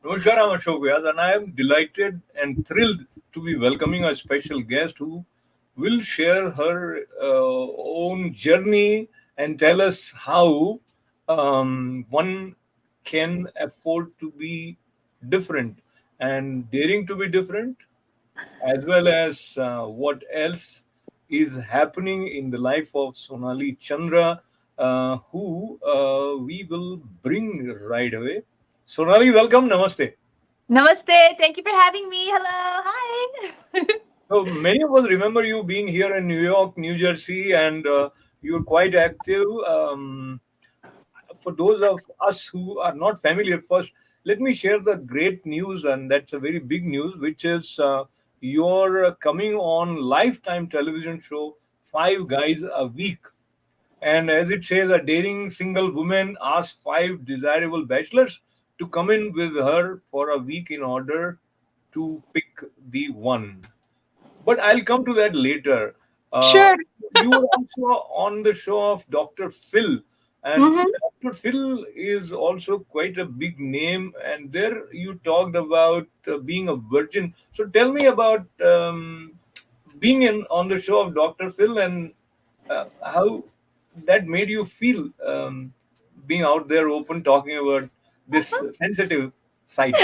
Namaskar, I'm Ashok Vyas, and I am delighted and thrilled to be welcoming a special guest who will share her own journey and tell us how one can afford to be different and daring to be different, as well as what else is happening in the life of Sonali Chandra, who we will bring right away. Sonali, welcome. Namaste. Namaste. Thank you for having me. Hello. Hi. So many of us remember you being here in New York, New Jersey, and you're quite active. For those of us who are not familiar, first, let me share the great news, and that's a very big news, which is you're coming on Lifetime television show, Five Guys a Week. And as it says, a daring single woman asked five desirable bachelors to come in with her for a week in order to pick the one. But I'll come to that later. Uh, Sure. you were also on the show of Dr. Phil, and hmm Dr. Phil is also quite a big name. And there you talked about being a virgin. So tell me about being in on the show of Dr. Phil and how that made you feel being out there open talking about this sensitive side.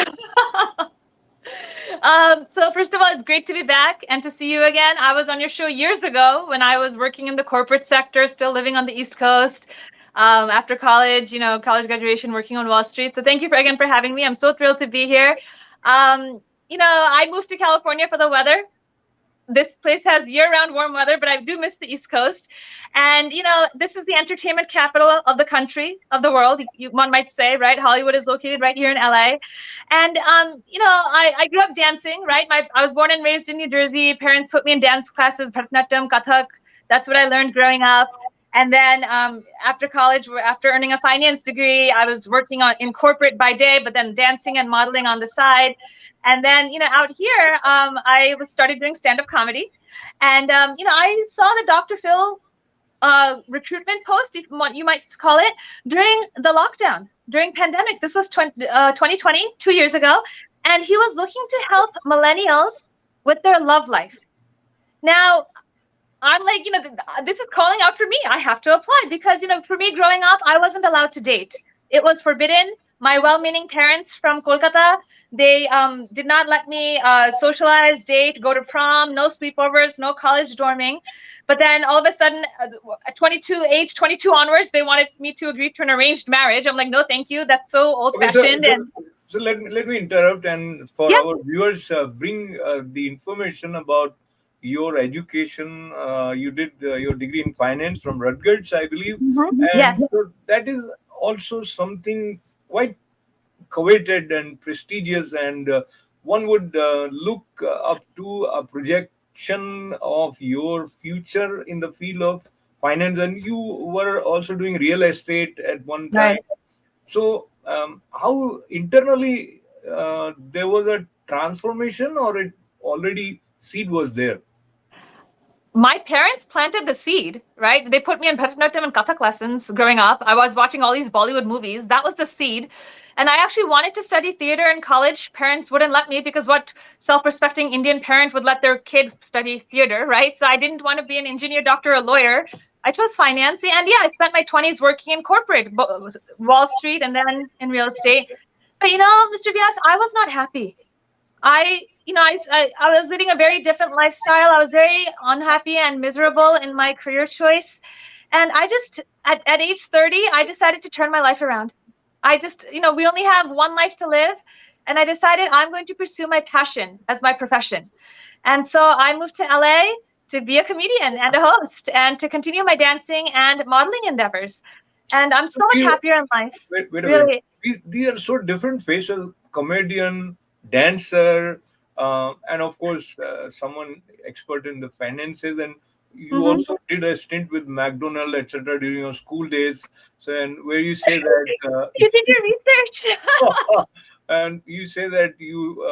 so first of all, it's great to be back and to see you again. I was on your show years ago when I was working in the corporate sector, still living on the East Coast. After college, college graduation, working on Wall Street. So thank you again for having me. I'm so thrilled to be here. I moved to California for the weather. This place has year-round warm weather, but I do miss the East Coast. And this is the entertainment capital of the country, of the world. One might say, right? Hollywood is located right here in LA. And I grew up dancing, right? I was born and raised in New Jersey. Parents put me in dance classes, Bharatanatyam, Kathak. That's what I learned growing up. And then after college, after earning a finance degree, I was working in corporate by day, but then dancing and modeling on the side. And then, out here, I was started doing stand-up comedy. And, I saw the Dr. Phil recruitment post, you might call it, during the lockdown, during pandemic. This was 2020, 2 years ago. And he was looking to help millennials with their love life. Now, I'm like, this is calling out for me. I have to apply because, for me growing up, I wasn't allowed to date. It was forbidden. My well-meaning parents from Kolkata, they did not let me socialize, date, go to prom, no sleepovers, no college dorming. But then all of a sudden, at age 22 onwards, they wanted me to agree to an arranged marriage. I'm like, no, thank you. That's so Okay, so, old-fashioned. so, And so let me interrupt and for yeah, our viewers bring the information about your education. You did your degree in finance from Rutgers, I believe, and yes. so that is also something quite coveted and prestigious, and one would look up to a projection of your future in the field of finance. And you were also doing real estate at one time. Right. So, how internally there was a transformation, or it already seed was there? My parents planted the seed, right? They put me in Bharatanatyam and Kathak lessons growing up. I was watching all these Bollywood movies. That was the seed. And I actually wanted to study theater in college. Parents wouldn't let me because what self-respecting Indian parent would let their kid study theater, right? So I didn't want to be an engineer, doctor, or lawyer. I chose finance. And yeah, I spent my 20s working in corporate, Wall Street, and then in real estate. But Mr. Vyas, I was not happy. I was leading a very different lifestyle. I was very unhappy and miserable in my career choice. And I just, at age 30, I decided to turn my life around. I just, we only have one life to live. And I decided I'm going to pursue my passion as my profession. And so I moved to LA to be a comedian and a host and to continue my dancing and modeling endeavors. And I'm so much You- happier in life. Wait a minute. Really. These are so different faces: comedian, dancer, and of course, someone expert in the finances. And you hmm also did a stint with McDonald, etc., during your school days. So, and where you say that, You did your research. and you say that you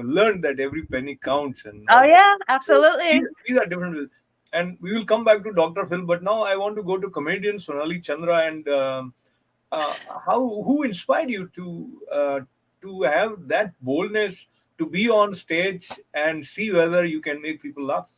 learned that every penny counts, and Oh all that. yeah, So absolutely. these are different. And we will come back to Dr. Phil, but now I want to go to comedian Sonali Chandra and how who inspired you to to have that boldness to be on stage and see whether you can make people laugh?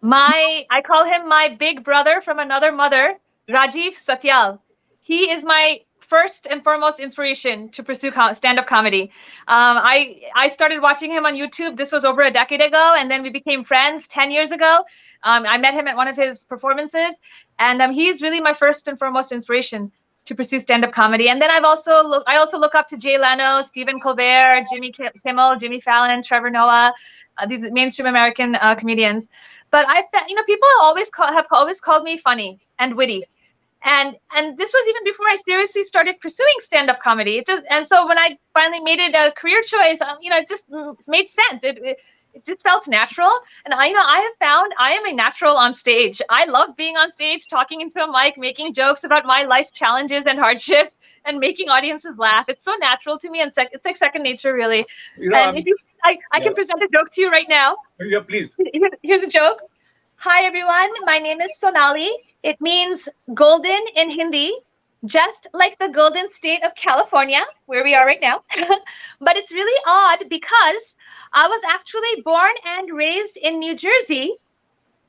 I call him my big brother from another mother, Rajiv Satyal. He is my first and foremost inspiration to pursue stand-up comedy. I started watching him on YouTube. This was over a decade ago, and then we became friends 10 years ago. I met him at one of his performances, and he's really my first and foremost inspiration to pursue stand-up comedy. And then I also look up to Jay Leno, Stephen Colbert, Jimmy Kimmel, Jimmy Fallon, Trevor Noah, these mainstream American comedians. But people have always called me funny and witty, and this was even before I seriously started pursuing stand-up comedy. And so when I finally made it a career choice, it just made sense. It just felt natural. And I have found I am a natural on stage. I love being on stage, talking into a mic, making jokes about my life challenges and hardships, and making audiences laugh. It's so natural to me, and it's like second nature, really. And if you, I can present a joke to you right now. Yeah, please. Here's a joke. Hi, everyone. My name is Sonali. It means golden in Hindi, just like the golden state of California, where we are right now. But it's really odd because I was actually born and raised in New Jersey,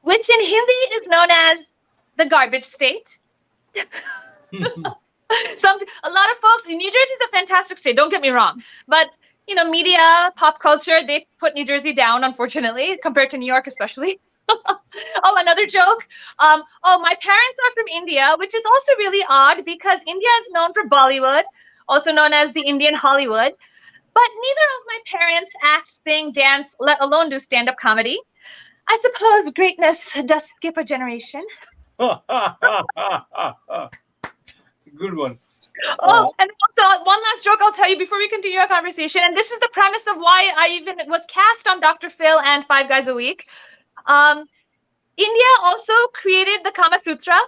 which in Hindi is known as the garbage state. A lot of folks, New Jersey is a fantastic state, don't get me wrong. But media, pop culture, they put New Jersey down, unfortunately, compared to New York especially. Oh, another joke. My parents are from India, which is also really odd because India is known for Bollywood, also known as the Indian Hollywood. But neither of my parents act, sing, dance, let alone do stand-up comedy. I suppose greatness does skip a generation. Good one. And also one last joke I'll tell you before we continue our conversation. And this is the premise of why I even was cast on Dr. Phil and 5 Guys a Week. India also created the Kama Sutra,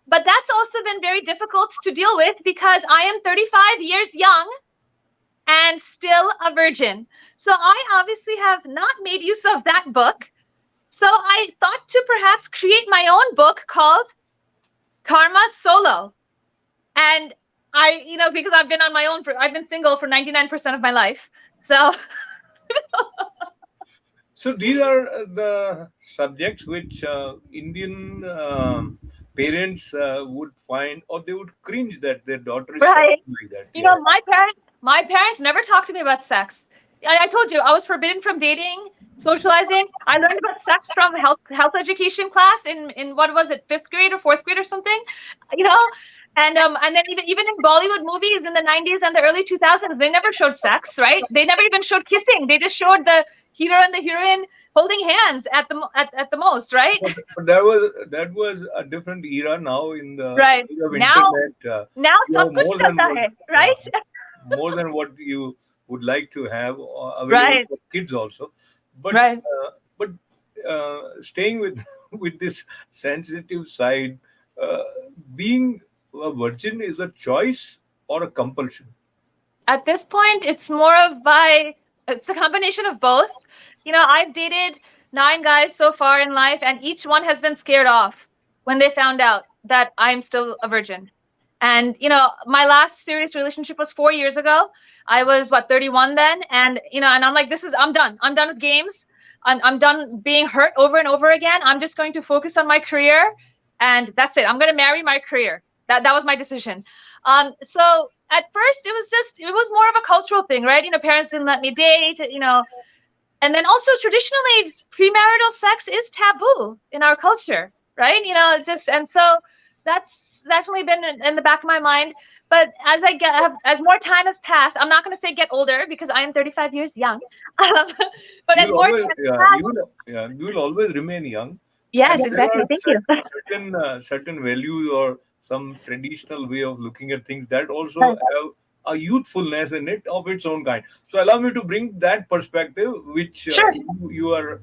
but that's also been very difficult to deal with because I am 35 years young and still a virgin. So I obviously have not made use of that book. So I thought to perhaps create my own book called Karma Solo. And because I've been on my own I've been single for 99% of my life. So So these are the subjects which Indian parents would find, or they would cringe that their daughter is right. like that. My parents never talked to me about sex. I told you I was forbidden from dating, socializing. I learned about sex from health education class in what was it, 5th grade or 4th grade or something, And then even in Bollywood movies in the 90s and the early 2000s, they never showed sex, right? They never even showed kissing. They just showed the hero and the heroine holding hands at the most, right? But that was a different era. Now in the right age of now internet, now sab kuch more than chalta hai, right? more than what you would like to have available Right. for kids also. But Right. Staying with with this sensitive side, being a virgin is a choice or a compulsion? At this point, it's a combination of both. I've dated 9 guys so far in life, and each one has been scared off when they found out that I'm still a virgin. And my last serious relationship was 4 years ago. I was 31 then, and and I'm like, I'm done. I'm done with games. I'm done being hurt over and over again. I'm just going to focus on my career, and that's it. I'm going to marry my career. That was my decision. So at first it was more of a cultural thing, right? Parents didn't let me date, and then also traditionally premarital sex is taboo in our culture, right? And so that's definitely been in the back of my mind. But as more time has passed, I'm not going to say get older because I am 35 years young. But as more time has passed, you will always remain young. yes, And there exactly. are Thank you. certain values or some traditional way of looking at things that also Right. have a youthfulness in it of its own kind. So allow me to bring that perspective, which Sure. you are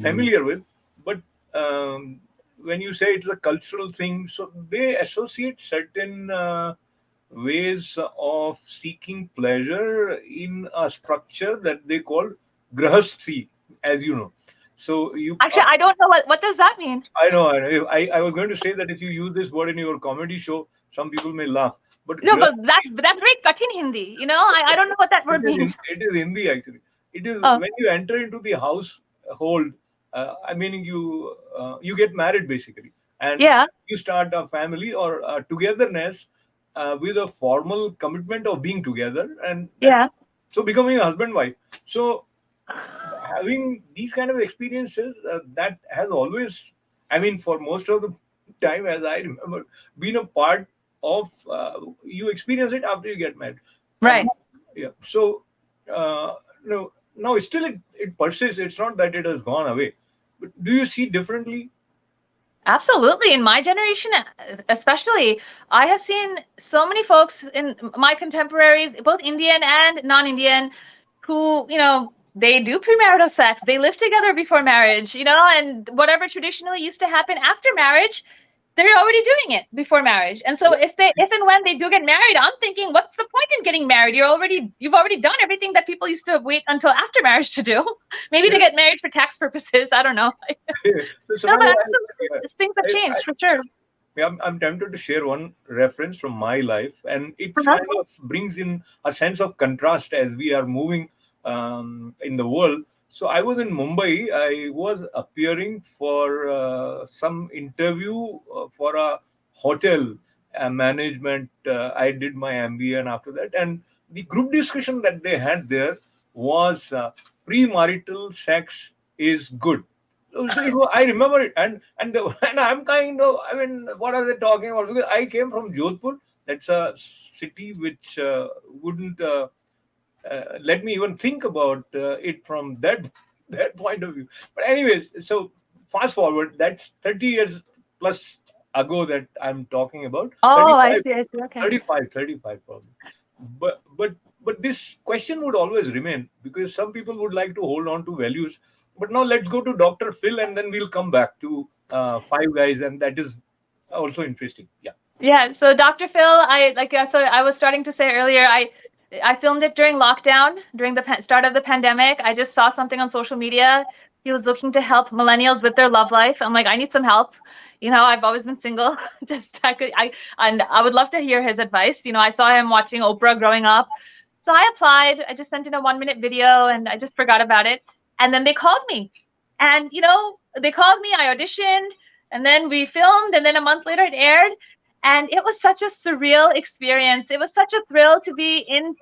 familiar with. But when you say it's a cultural thing, so they associate certain ways of seeking pleasure in a structure that they call grahasthi, as you know. So you Actually, I don't know what does that mean. I know. I was going to say that if you use this word in your comedy show, some people may laugh. But No, but that's very Katin Hindi. I don't know what that word means. it is Hindi actually. It is Oh, when you enter into the household. I mean, you get married basically, and yeah, you start a family or a togetherness with a formal commitment of being together, and that's yeah. so becoming a husband wife. So having these kind of experiences that has always, I mean, for most of the time, as I remember, been a part of you experience it after you get married. um, Right. yeah, so no, now still it persists. It's not that it has gone away, but do you see differently? Absolutely. In my generation, especially, I have seen so many folks in my contemporaries, both Indian and non-Indian, who, they do premarital sex. They live together before marriage, and whatever traditionally used to happen after marriage, they're already doing it before marriage. And so Yeah. if and when they do get married, I'm thinking, what's the point in getting married? You've already done everything that people used to wait until after marriage to do. Maybe to Yeah. get married for tax purposes. I don't know. So No, but Sonali, absolutely, things have changed for sure. yeah, I'm tempted to share one reference from my life, and it's Uh-huh. kind of brings in a sense of contrast as we are moving in the world. So I was in Mumbai. I was appearing for some interview for a hotel management. I did my MBA, and after that, and the group discussion that they had there was premarital sex is good. So I remember it, and I'm kind of, I mean, what are they talking about? Because I came from Jodhpur. That's a city which wouldn't let me even think about it from that that point of view. But anyways, so fast forward. That's 30 years plus ago that I'm talking about. Oh, I 35, see, I see. Okay. 35 probably. But this question would always remain because some people would like to hold on to values. But now let's go to Dr. Phil, and then we'll come back to Five Guys, and that is also interesting. Yeah. Yeah, so Dr. Phil, so I was starting to say earlier, I filmed it during lockdown, during the start of the pandemic. I just saw something on social media. He was looking to help millennials with their love life. I'm like, I need some help. I've always been single. Just and I would love to hear his advice. I saw him watching Oprah growing up. So I applied. I just sent in a 1-minute video and I just forgot about it. And then they called me. And they called me, I auditioned, and then we filmed, and then a month later it aired, and it was such a surreal experience. It was such a thrill to be in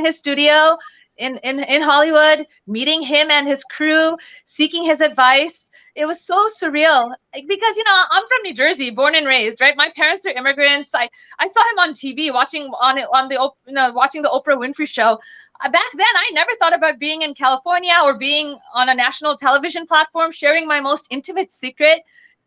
his studio in Hollywood, meeting him and his crew, seeking his advice. It was so surreal because I'm from New Jersey, born and raised, right? My parents are immigrants. I saw him on TV watching watching the Oprah Winfrey show. Back then, I never thought about being in California or being on a national television platform sharing my most intimate secret.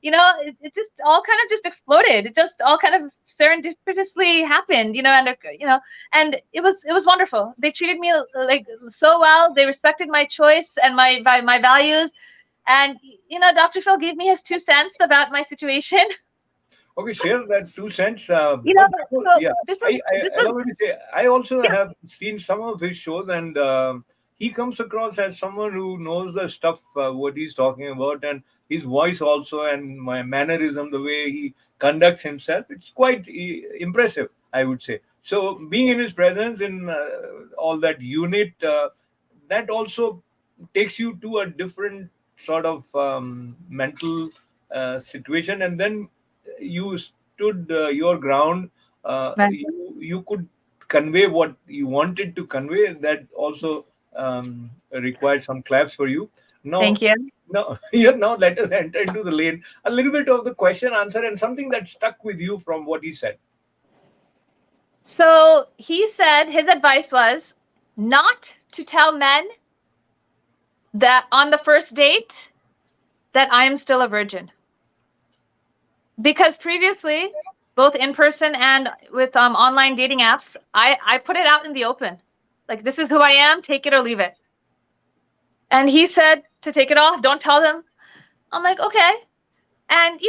It just all kind of just exploded. It just all kind of serendipitously happened, and it was wonderful. They treated me like so well. They respected my choice and my values. And Dr. Phil gave me his 2 cents about my situation. Okay, share that 2 cents. You know, But before, so yeah, this I was allow me to say, I also yeah, have seen some of his shows, and he comes across as someone who knows the stuff, what he's talking about, and his voice also, and my mannerism, the way he conducts himself, it's quite impressive, I would say. So, being in his presence in all that unit, that also takes you to a different sort of mental situation, and then you stood your ground. right. You could convey what you wanted to convey. That also required some claps for you. Thank Now, you. now, here now, let us enter into the lane. A little bit of the question answer and something that stuck with you from what he said. So he said his advice was not to tell men that on the first date that I am still a virgin. Because previously, both in person and with online dating apps, I put it out in the open. Like, this is who I am, take it or leave it. And he said to take it off, don't tell them. I'm like, okay. And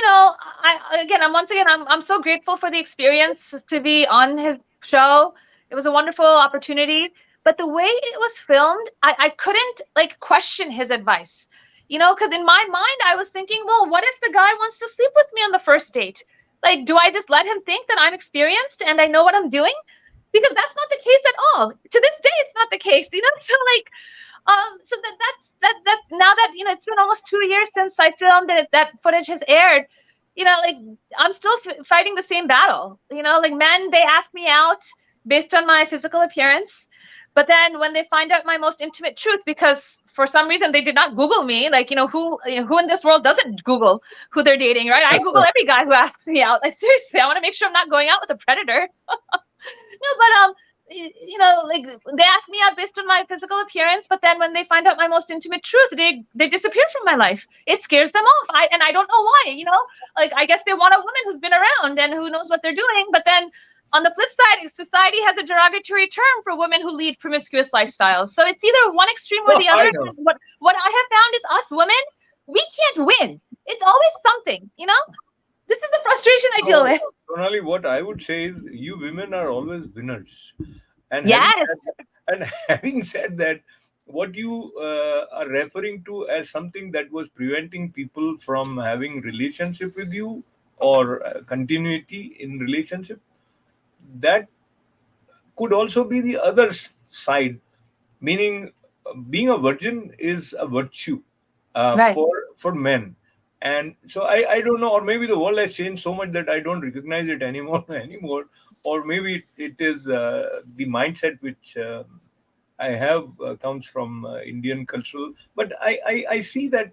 I'm so grateful for the experience to be on his show. It was a wonderful opportunity. But the way it was filmed, I couldn't like question his advice. Because in my mind I was thinking, well, what if the guy wants to sleep with me on the first date? Like, do I just let him think that I'm experienced and I know what I'm doing? Because that's not the case at all. To this day, it's not the case, you know? So like, so that's now that, you know, it's been almost 2 years since I filmed it, that footage has aired, you know, like I'm still fighting the same battle, you know, like men, they ask me out based on my physical appearance. But then when they find out my most intimate truth, because for some reason they did not Google me, like, you know, who in this world doesn't Google who they're dating, right? I Google every guy who asks me out. Like, seriously, I want to make sure I'm not going out with a predator. No, but you know, like they ask me out based on my physical appearance, but then when they find out my most intimate truth, they disappear from my life. It scares them off. I don't know why, you know? Like I guess they want a woman who's been around and who knows what they're doing. But then on the flip side, society has a derogatory term for women who lead promiscuous lifestyles. So it's either one extreme or the other. I know. What I have found is us women, we can't win. It's always something, you know? This is the frustration I deal So, with. Sonali, what I would say is you women are always winners. And Yes. having said that, what you are referring to as something that was preventing people from having relationship with you or continuity in relationship, that could also be the other side, meaning being a virgin is a virtue Right. for men. And so I don't know, or maybe the world has changed so much that I don't recognize it anymore anymore, or maybe it is the mindset which I have comes from Indian cultural. But I see that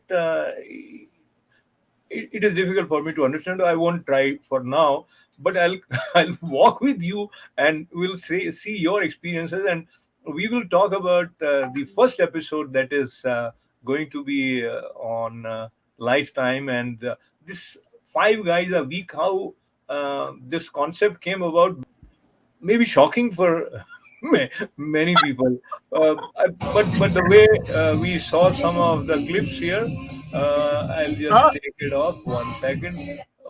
it is difficult for me to understand. I won't try for now, but I'll I'll walk with you and we'll see your experiences, and we will talk about the first episode that is going to be on Lifetime, and this five guys a week. How this concept came about, maybe shocking for many people. But the way we saw some of the clips here, I'll just Oh, take it off 1 second.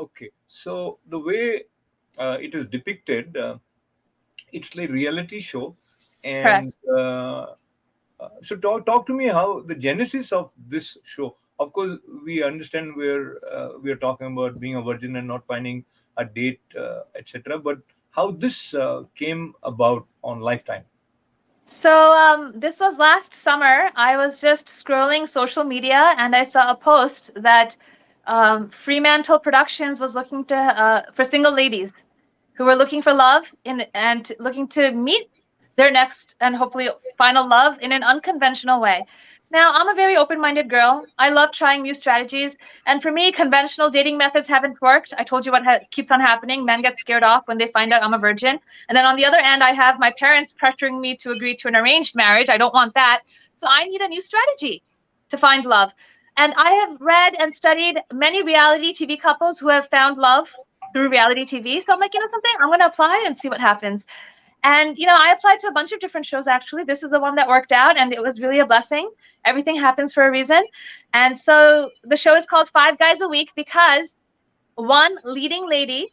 Okay, so the way it is depicted, it's like reality show, and correct. so talk to me how the genesis of this show. Of course, we understand we are talking about being a virgin and not finding a date, etc. But how this came about on Lifetime? So this was last summer. I was just scrolling social media and I saw a post that Fremantle Productions was looking to for single ladies who were looking for love and looking to meet their next and hopefully final love in an unconventional way. Now, I'm a very open-minded girl. I love trying new strategies, and for me, conventional dating methods haven't worked. I told you what keeps on happening. Men get scared off when they find out I'm a virgin. And then on the other end, I have my parents pressuring me to agree to an arranged marriage. I don't want that. So I need a new strategy to find love. And I have read and studied many reality TV couples who have found love through reality TV. So I'm like, you know something, I'm going to apply and see what happens. And, you know, I applied to a bunch of different shows actually. This is the one that worked out, and it was really a blessing. Everything happens for a reason. And so the show is called Five Guys a Week because one leading lady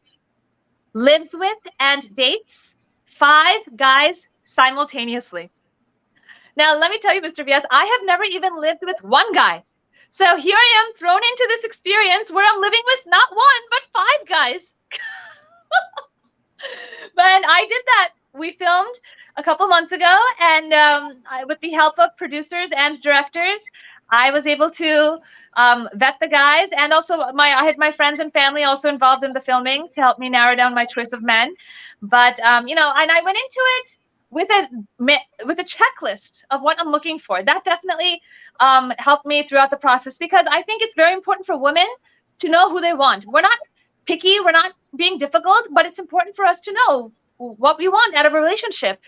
lives with and dates five guys simultaneously. Now, let me tell you, Mr. Vyas, I have never even lived with one guy. So here I am thrown into this experience where I'm living with not one, but five guys. But I did that. We filmed a couple months ago, and with the help of producers and directors, I was able to vet the guys, and also I had my friends and family also involved in the filming to help me narrow down my choice of men. But you know, and I went into it with a checklist of what I'm looking for. That definitely helped me throughout the process because I think it's very important for women to know who they want. We're not picky, we're not being difficult, but it's important for us to know what we want out of a relationship.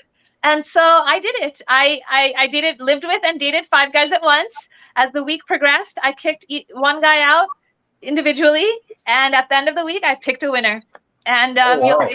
And so I did it. I did it, lived with and dated five guys at once. As the week progressed, I kicked one guy out individually, and at the end of the week, I picked a winner. And Oh wow!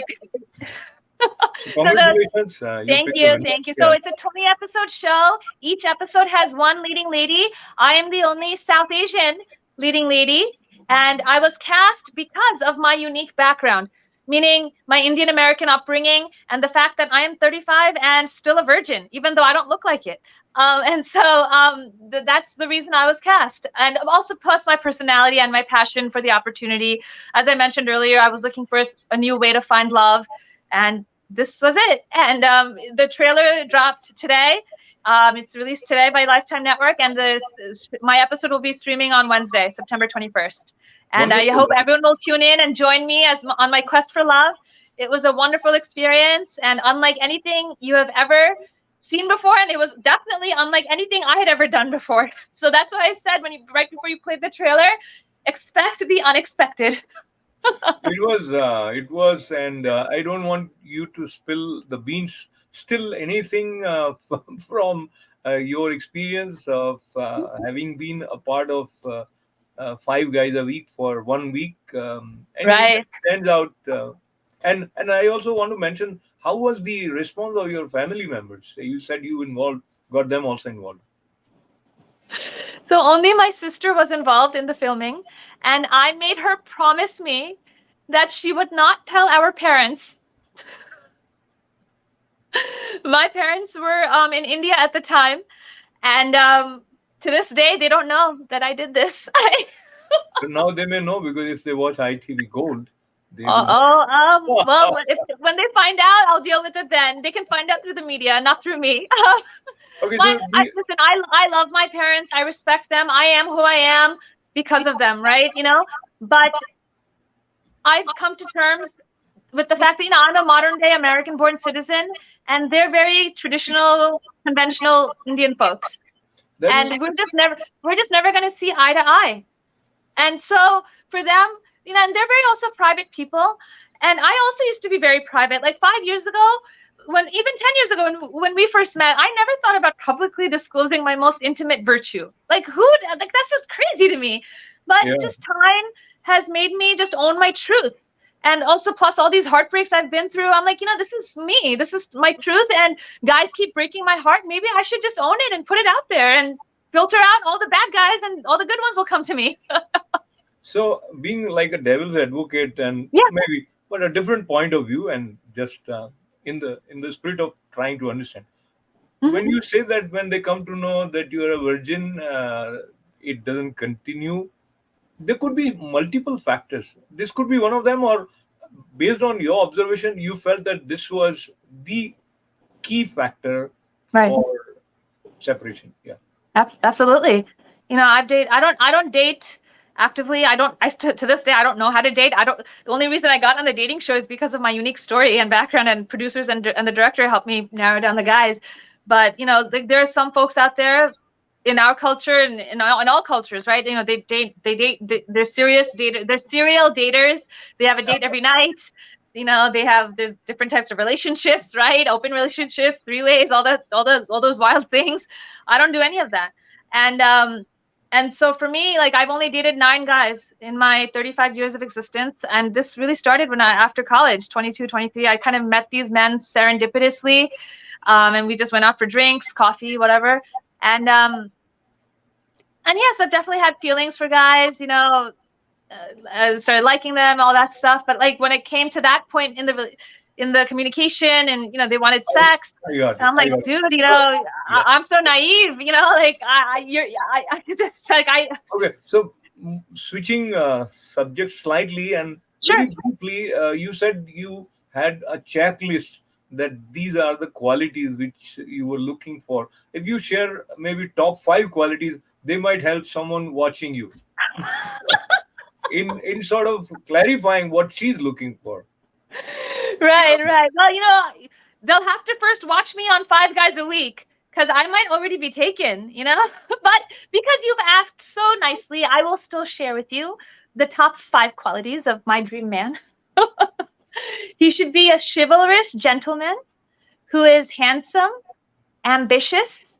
So so the congratulations, you thank picked a you, winner. thank you. So Yeah. it's a 20 episode show. Each episode has one leading lady. I am the only South Asian leading lady, and I was cast because of my unique background. meaning my Indian American upbringing and the fact that I am 35 and still a virgin, even though I don't look like it. And so that's the reason I was cast. And also, plus my personality and my passion for the opportunity. As I mentioned earlier, I was looking for a new way to find love, and this was it. And the trailer dropped today. It's released today by Lifetime Network, and my episode will be streaming on Wednesday, September 21st. And I Wonderful. hope everyone will tune in and join me on my quest for love. It was a wonderful experience, and unlike anything you have ever seen before, and it was definitely unlike anything I had ever done before. So that's why I said right before you played the trailer, expect the unexpected. It was, and I don't want you to spill the beans. Still, anything from your experience of having been a part of Five Guys a Week for 1 week, anything that Right. stands out? And I also want to mention, how was the response of your family members? You said you got them also involved. So only my sister was involved in the filming, and I made her promise me that she would not tell our parents. My parents were in India at the time, and to this day, they don't know that I did this. So now they may know, because if they watch ITV Gold, they will. Well, when they find out, I'll deal with it then. They can find out through the media, not through me. Okay, so Listen, I love my parents. I respect them. I am who I am because of them, right? But I've come to terms with the fact that I'm a modern day American born citizen, and they're very traditional, conventional Indian folks, that and means. we're just never going to see eye to eye. And so for them, and they're very also private people. And I also used to be very private. Like 5 years ago, even 10 years ago, when we first met, I never thought about publicly disclosing my most intimate virtue. Like that's just crazy to me. But Yeah. just time has made me just own my truth. And also, plus all these heartbreaks I've been through, I'm like, this is me. This is my truth. And guys keep breaking my heart. Maybe I should just own it and put it out there and filter out all the bad guys, and all the good ones will come to me. So, being like a devil's advocate, and Yeah. maybe, but a different point of view, and just in the spirit of trying to understand, when Mhm. you say that when they come to know that you are a virgin, it doesn't continue. There could be multiple factors. This could be one of them, or based on your observation, you felt that this was the key factor Right. for separation. Yeah. Absolutely. I don't date actively. I don't, to this day, I don't know how to date. The only reason I got on the dating show is because of my unique story and background, and producers and the director helped me narrow down the guys. But, there are some folks out there in our culture, and in all cultures, right? They're they're serial daters. They have a date every night. There's different types of relationships, right? Open relationships, three-ways, all those wild things. I don't do any of that. And so for me, like, I've only dated 9 guys in my 35 years of existence, and this really started when after college, 22, 23. I kind of met these men serendipitously, and we just went out for drinks, coffee, whatever. And yes, I've definitely had feelings for guys, I started liking them, all that stuff. But like when it came to that point in the communication, and they wanted sex, I got and it. I'm I like, got it. dude, Yeah. I'm so naive, like I just like I Okay, so switching subjects slightly and sure. very briefly, you said you had a checklist that these are the qualities which you were looking for. If you share maybe top five qualities, they might help someone watching you in sort of clarifying what she's looking for. Right. Well, they'll have to first watch me on Five Guys a Week, because I might already be taken, But because you've asked so nicely, I will still share with you the top 5 qualities of my dream man. He should be a chivalrous gentleman who is handsome, ambitious,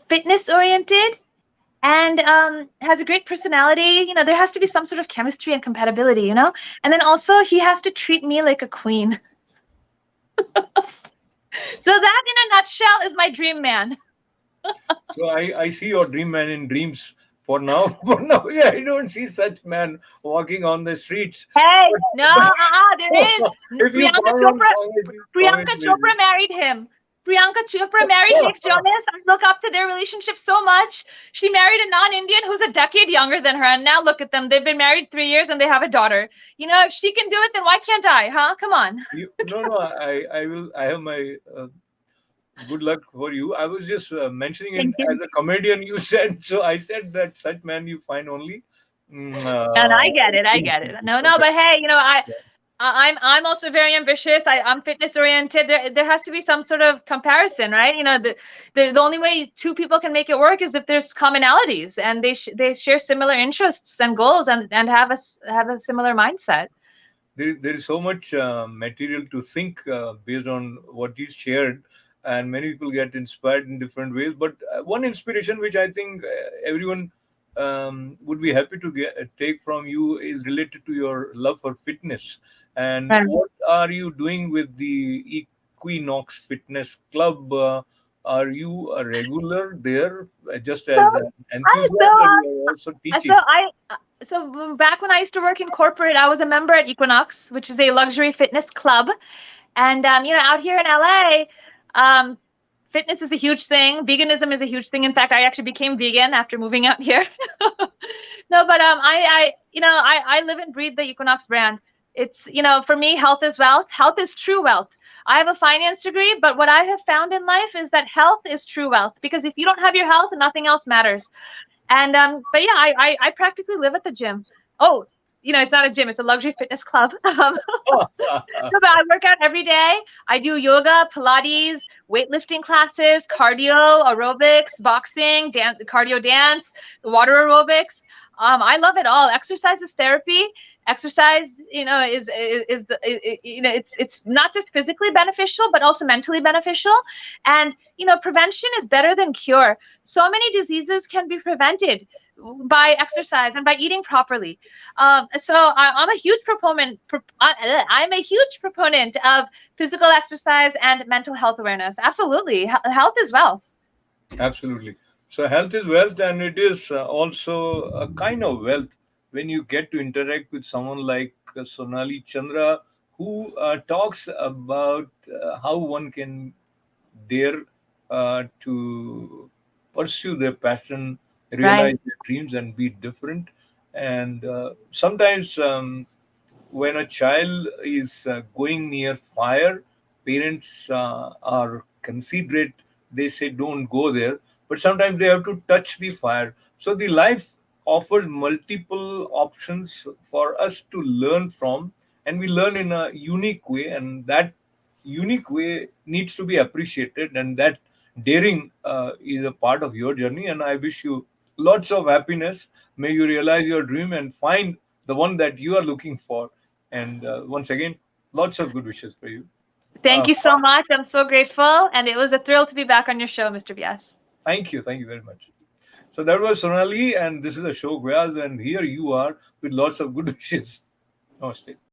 fitness oriented, and has a great personality. There has to be some sort of chemistry and compatibility, And then also, he has to treat me like a queen. So that, in a nutshell, is my dream man. So I see your dream man in dreams. For now, for now, yeah, I don't see such man walking on the streets. Hey, no, But, there is. if you Priyanka found one, Chopra, Priyanka congratulations. Chopra married him. Priyanka Chopra married Nick Jonas. I look up to their relationship so much. She married a non-Indian who's a decade younger than her, and now look at them. They've been married 3 years and they have a daughter. You know, if she can do it, then why can't I? Huh? Come on. No, no, I will. I have my good luck for you. I was just mentioning Thank in you. as a comedian. You said so. I said that such man you find only. Mm, And I uh, get it. I get it. No, but hey, I'm also very ambitious. I'm fitness oriented. There has to be some sort of comparison, right? The only way two people can make it work is if there's commonalities and they share similar interests and goals and have a similar mindset. there is so much material to think based on what is shared, and many people get inspired in different ways. But one inspiration which I think everyone would be happy to take from you is related to your love for fitness. And Right. what are you doing with the Equinox Fitness Club? Are you a regular there, just So as an I so enthusiast, or you are also so teaching? I so back when I used to work in corporate, I was a member at Equinox, which is a luxury fitness club. And out here in LA, um, fitness is a huge thing. Veganism is a huge thing. In fact, I actually became vegan after moving out here. No, but I live and breathe the Equinox brand. It's for me, health is wealth. Health is true wealth. I have a finance degree, but what I have found in life is that health is true wealth because if you don't have your health, nothing else matters. And but yeah, I practically live at the gym. Oh, it's not a gym; it's a luxury fitness club. No, but I work out every day. I do yoga, Pilates, weightlifting classes, cardio, aerobics, boxing, dance, cardio dance, water aerobics. I love it all. Exercise is therapy. Exercise, is the it's not just physically beneficial, but also mentally beneficial. And prevention is better than cure. So many diseases can be prevented by exercise and by eating properly. I'm a huge proponent. I'm a huge proponent of physical exercise and mental health awareness. Absolutely, health is wealth. Absolutely. So health is wealth, and it is also a kind of wealth when you get to interact with someone like Sonali Chandra, who talks about how one can dare to pursue their passion, Right. realize their dreams, and be different. And sometimes when a child is going near fire, parents are considerate. They say, don't go there. But sometimes they have to touch the fire. So the life offers multiple options for us to learn from, and we learn in a unique way. And that unique way needs to be appreciated. And that daring is a part of your journey. And I wish you lots of happiness. May you realize your dream and find the one that you are looking for. And once again, lots of good wishes for you. Thank Uh, you so much. I'm so grateful, and it was a thrill to be back on your show, Mr. Vyas. Thank you. Thank you very much. So that was Sonali, and this is Ashok Vyas, and here you are with lots of good wishes. Namaste.